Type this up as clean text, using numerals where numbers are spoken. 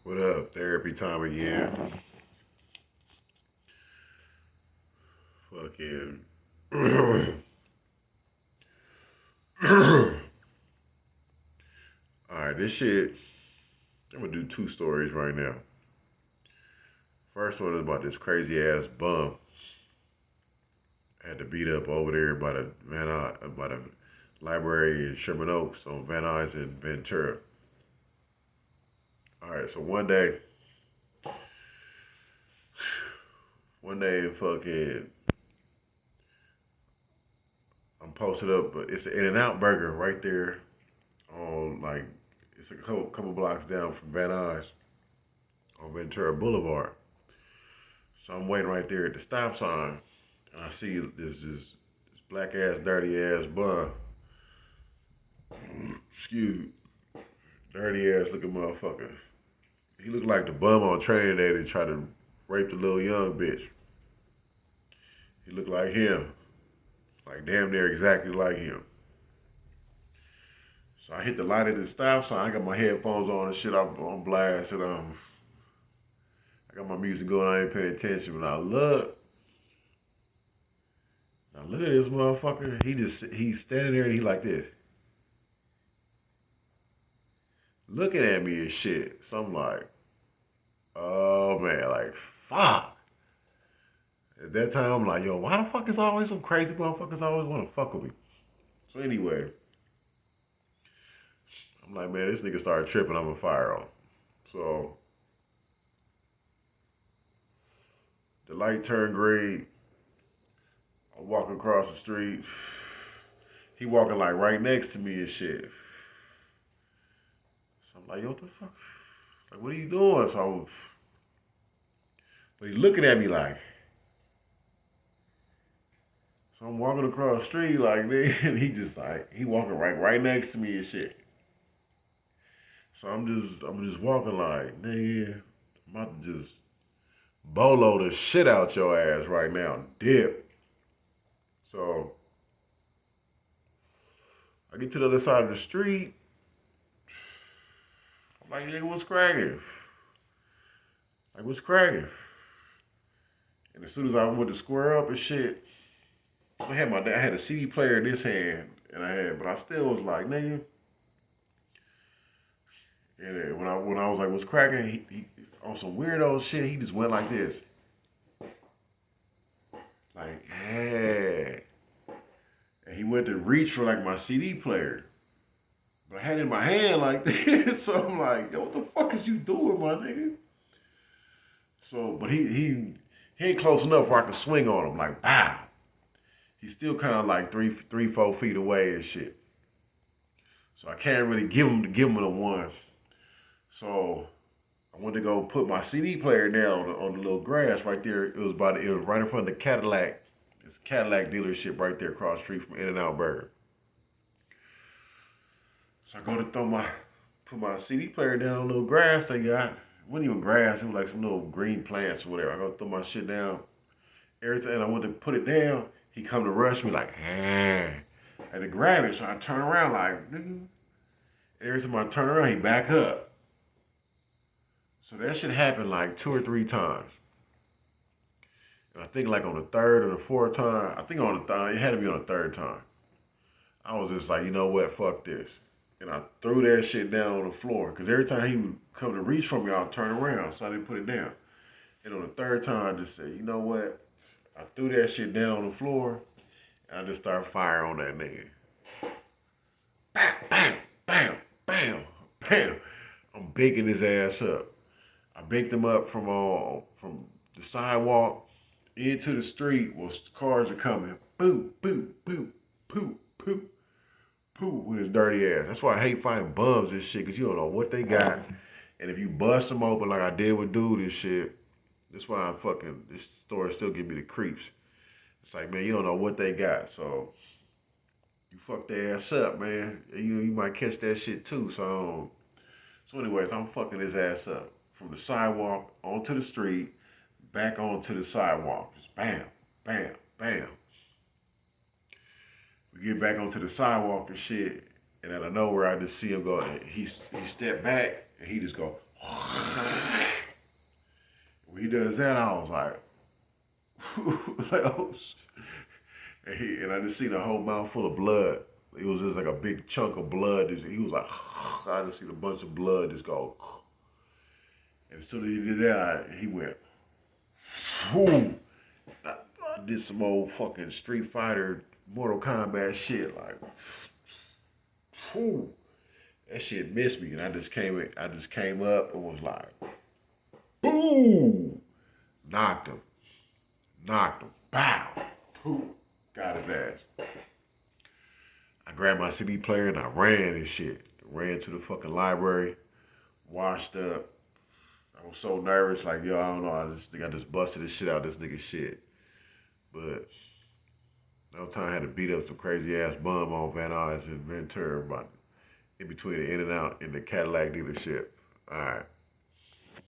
What up? Therapy time again. Fucking. Alright, this shit. I'm gonna do two stories right now. First one is about this crazy ass bum. Had to beat up over there by the by the library in Sherman Oaks on Van Nuys and Ventura. Alright, so one day, fucking, I'm posted up. It's an In-N-Out burger right there on like it's a couple blocks down from Van Nuys on Ventura Boulevard. So I'm waiting right there at the stop sign, and I see this black ass, dirty ass bum. Excuse, dirty ass looking motherfucker. He looked like the bum on training day that tried to rape the little young bitch. He looked like him, like damn near exactly like him. So I hit the light at the stop sign. I got my headphones on and shit. I'm on blast, and I got my music going. I ain't paying attention. When I look at this motherfucker. He's standing there and he like this, looking at me and shit. So I'm like, oh man, like fuck. At that time, I'm like, yo, why the fuck is always some crazy motherfuckers always want to fuck with me? So anyway, I'm like, man, this nigga started tripping. I'm gonna fire on. So the light turned green. I'm walking across the street. He walking like right next to me and shit. So I'm like, yo, what the fuck? Like, what are you doing? But he looking at me like. So I'm walking across the street like, man, and he just like, he walking right next to me and shit. So I'm just walking like, nigga, I'm about to just bolo the shit out your ass right now, dip. So I get to the other side of the street. I'm like, nigga, what's cracking? Like, what's cracking? And as soon as I went to square up and shit, I had a CD player in this hand, but I still was like, nigga. And when I was like, what's cracking? He on some weirdo shit. He just went like this, like, hey. And he went to reach for like my CD player, but I had it in my hand like this. So I'm like, yo, what the fuck is you doing, my nigga? So, but he ain't close enough where I can swing on him. Like, wow. He's still kind of like 4 feet away and shit. So I can't really give him the one. So I went to go put my CD player down on the little grass right there. It was right in front of the Cadillac. It's a Cadillac dealership right there across the street from In-N-Out Burger. So I go to put my CD player down on the little grass they got. It wasn't even grass. It was like some little green plants or whatever. I go throw my shit down. Every time I went to put it down, he come to rush me like, hey. I had to grab it. So I turn around like, nigga. Every time I turn around, he back up. So that shit happened like 2 or 3 times. And I think like on the third or the fourth time, I think on the third, it had to be on the third time. I was just like, you know what, fuck this. And I threw that shit down on the floor. Because every time he would come to reach for me, I'd turn around. So I didn't put it down. And on the third time, I just said, you know what? I threw that shit down on the floor. And I just started firing on that nigga. Bam, bam, bam, bam, bam. I'm baking his ass up. I baked him up from the sidewalk into the street where cars are coming. Boo, boo, boo, boo, boo, boo with his dirty ass. That's why I hate finding bums and shit, because you don't know what they got. And if you bust them open like I did with dude and shit, that's why this story still give me the creeps. It's like, man, you don't know what they got. So you fuck their ass up, man. You might catch that shit too. So anyways, I'm fucking his ass up from the sidewalk onto the street, back onto the sidewalk. Just bam, bam, bam. We get back onto the sidewalk and shit, and out of nowhere, I just see him go. He stepped back and he just go. When he does that, I was like, like oh, and I just seen a whole mouth full of blood. It was just like a big chunk of blood. He was like, I just seen a bunch of blood just go. And as soon as he did that, he went, whoo. I did some old fucking Street Fighter, Mortal Kombat shit. Like, whoo. That shit missed me. And I just came up and was like, boom. Knocked him. Bow. Boom. Got his ass. I grabbed my CD player and I ran and shit. Ran to the fucking library, washed up. I was so nervous, like, yo, I don't know. I just busted this shit out this nigga shit. But that time I had to beat up some crazy ass bum on Van Nuys and Ventura, but in between the In-N-Out and the Cadillac dealership. All right.